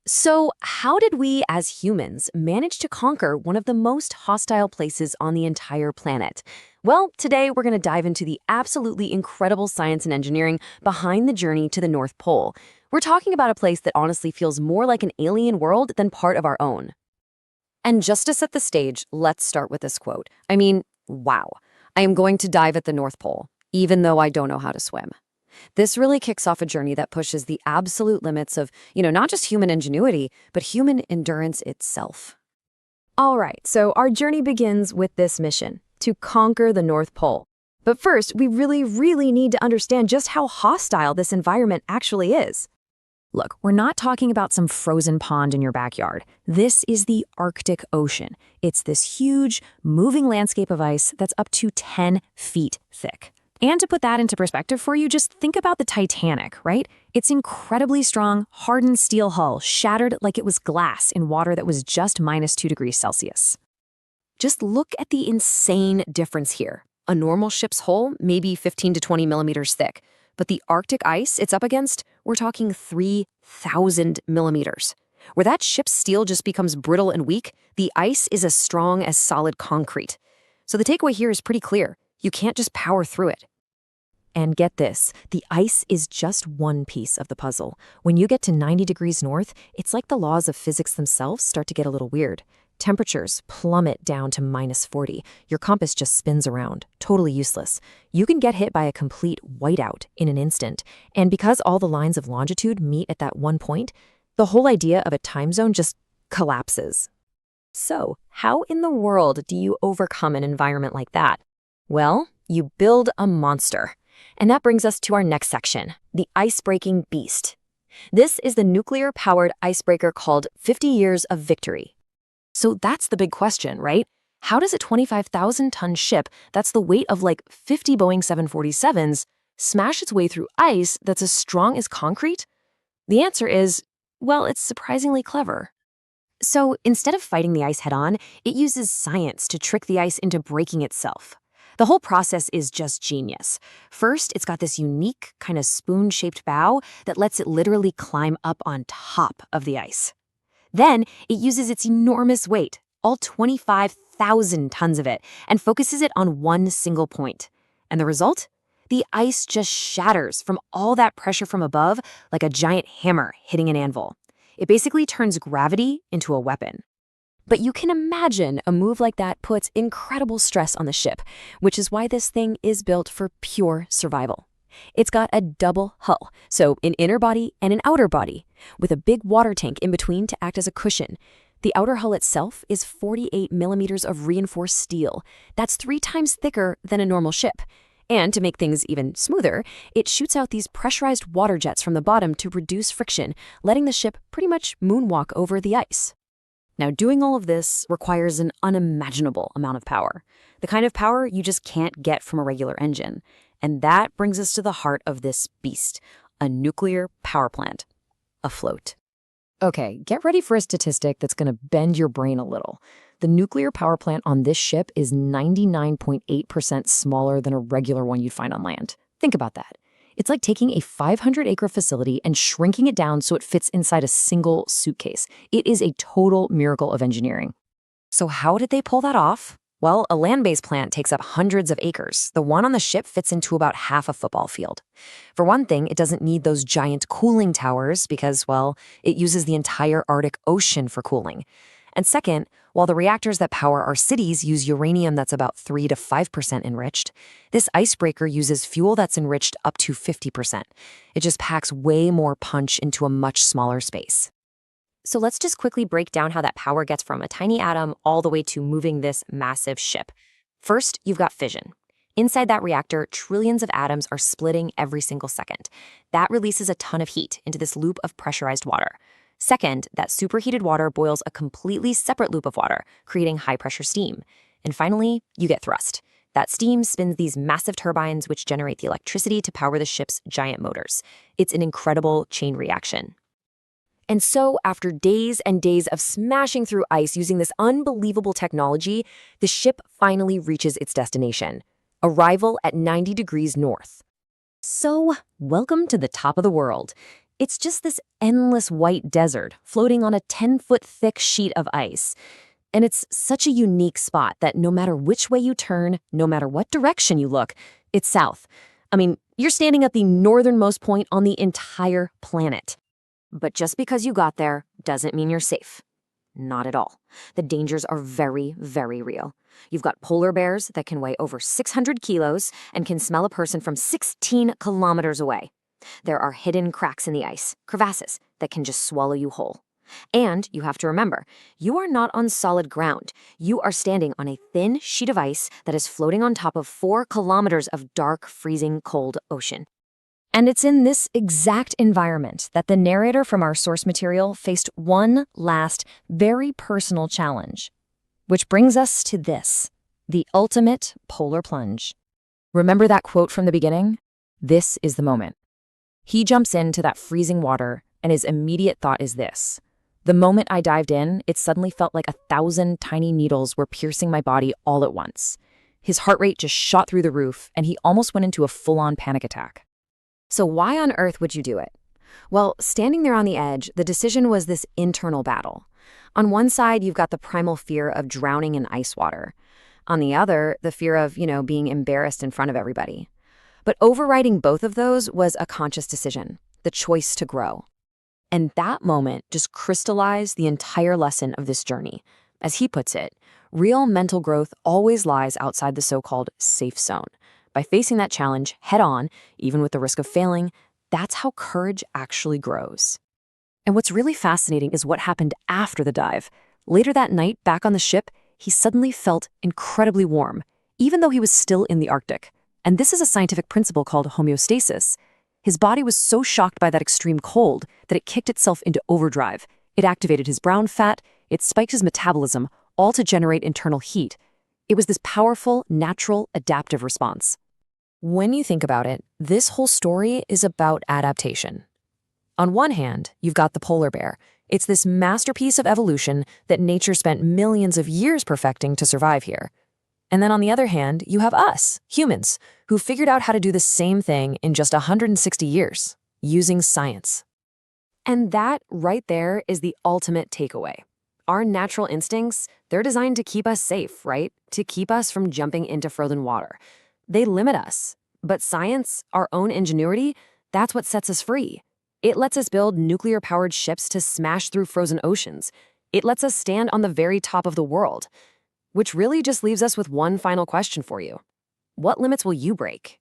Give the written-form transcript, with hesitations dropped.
So, how did we as humans manage to conquer one of the most hostile places on the entire planet? Well, today we're going to dive into the absolutely incredible science and engineering behind the journey to the North Pole. We're talking about a place that honestly feels more like an alien world than part of our own. And just to set the stage, let's start with this quote. Wow. I am going to dive at the North Pole, even though I don't know how to swim. This really kicks off a journey that pushes the absolute limits of, not just human ingenuity, but human endurance itself. All right, so our journey begins with this mission, to conquer the North Pole. But first, we really need to understand just how hostile this environment actually is. Look, we're not talking about some frozen pond in your backyard. This is the Arctic Ocean. It's this huge, moving landscape of ice that's up to 10 feet thick. And to put that into perspective for you, just think about the Titanic, right? Its incredibly strong, hardened steel hull shattered like it was glass in water that was just -2 degrees Celsius. Just look at the insane difference here. A normal ship's hull may be 15 to 20 millimeters thick, but the Arctic ice it's up against, we're talking 3,000 millimeters. Where that ship's steel just becomes brittle and weak, the ice is as strong as solid concrete. So the takeaway here is pretty clear. You can't just power through it. And get this, the ice is just one piece of the puzzle. When you get to 90 degrees north, it's like the laws of physics themselves start to get a little weird. Temperatures plummet down to -40. Your compass just spins around, totally useless. You can get hit by a complete whiteout in an instant. And because all the lines of longitude meet at that one point, the whole idea of a time zone just collapses. So, how in the world do you overcome an environment like that? Well, you build a monster. And that brings us to our next section, the ice-breaking beast. This is the nuclear-powered icebreaker called 50 Years of Victory. So that's the big question, right? How does a 25,000-ton ship that's the weight of like 50 Boeing 747s smash its way through ice that's as strong as concrete? The answer is, well, it's surprisingly clever. So instead of fighting the ice head-on, it uses science to trick the ice into breaking itself. The whole process is just genius. First, it's got this unique, kind of spoon-shaped bow that lets it literally climb up on top of the ice. Then, it uses its enormous weight, all 25,000 tons of it, and focuses it on one single point. And the result? The ice just shatters from all that pressure from above like a giant hammer hitting an anvil. It basically turns gravity into a weapon. But you can imagine a move like that puts incredible stress on the ship, which is why this thing is built for pure survival. It's got a double hull, so an inner body and an outer body, with a big water tank in between to act as a cushion. The outer hull itself is 48 millimeters of reinforced steel. That's 3 times thicker than a normal ship. And to make things even smoother, it shoots out these pressurized water jets from the bottom to reduce friction, letting the ship pretty much moonwalk over the ice. Now, doing all of this requires an unimaginable amount of power, the kind of power you just can't get from a regular engine. And that brings us to the heart of this beast, a nuclear power plant, afloat. Okay, get ready for a statistic that's going to bend your brain a little. The nuclear power plant on this ship is 99.8% smaller than a regular one you'd find on land. Think about that. It's like taking a 500-acre facility and shrinking it down so it fits inside a single suitcase. It is a total miracle of engineering. So how did they pull that off? Well, a land-based plant takes up hundreds of acres. The one on the ship fits into about half a football field. For one thing, it doesn't need those giant cooling towers because, well, it uses the entire Arctic Ocean for cooling. And second, while the reactors that power our cities use uranium that's about 3 to 5% enriched, this icebreaker uses fuel that's enriched up to 50%. It just packs way more punch into a much smaller space. So let's just quickly break down how that power gets from a tiny atom all the way to moving this massive ship. First, you've got fission. Inside that reactor, trillions of atoms are splitting every single second. That releases a ton of heat into this loop of pressurized water. Second, that superheated water boils a completely separate loop of water, creating high-pressure steam. And finally, you get thrust. That steam spins these massive turbines which generate the electricity to power the ship's giant motors. It's an incredible chain reaction. And so, after days and days of smashing through ice using this unbelievable technology, the ship finally reaches its destination. Arrival at 90 degrees north. So, welcome to the top of the world. It's just this endless white desert floating on a 10-foot thick sheet of ice. And it's such a unique spot that no matter which way you turn, no matter what direction you look, it's south. I mean, you're standing at the northernmost point on the entire planet. But just because you got there doesn't mean you're safe. Not at all. The dangers are very, very real. You've got polar bears that can weigh over 600 kilos and can smell a person from 16 kilometers away. There are hidden cracks in the ice, crevasses, that can just swallow you whole. And you have to remember, you are not on solid ground. You are standing on a thin sheet of ice that is floating on top of 4 kilometers of dark, freezing, cold ocean. And it's in this exact environment that the narrator from our source material faced one last, very personal challenge. Which brings us to this, the ultimate polar plunge. Remember that quote from the beginning? This is the moment. He jumps into that freezing water, and his immediate thought is this. The moment I dived in, it suddenly felt like 1,000 tiny needles were piercing my body all at once. His heart rate just shot through the roof, and he almost went into a full-on panic attack. So why on earth would you do it? Well, standing there on the edge, the decision was this internal battle. On one side, you've got the primal fear of drowning in ice water. On the other, the fear of, being embarrassed in front of everybody. But overriding both of those was a conscious decision, the choice to grow. And that moment just crystallized the entire lesson of this journey. As he puts it, real mental growth always lies outside the so-called safe zone. By facing that challenge head on, even with the risk of failing, that's how courage actually grows. And what's really fascinating is what happened after the dive. Later that night, back on the ship, he suddenly felt incredibly warm, even though he was still in the Arctic. And this is a scientific principle called homeostasis. His body was so shocked by that extreme cold that it kicked itself into overdrive. It activated his brown fat, it spiked his metabolism, all to generate internal heat. It was this powerful, natural, adaptive response. When you think about it, this whole story is about adaptation. On one hand, you've got the polar bear. It's this masterpiece of evolution that nature spent millions of years perfecting to survive here. And then on the other hand, you have us, humans, who figured out how to do the same thing in just 160 years, using science. And that right there is the ultimate takeaway. Our natural instincts, they're designed to keep us safe, right? To keep us from jumping into frozen water. They limit us. But science, our own ingenuity, that's what sets us free. It lets us build nuclear-powered ships to smash through frozen oceans. It lets us stand on the very top of the world. Which really just leaves us with one final question for you. What limits will you break?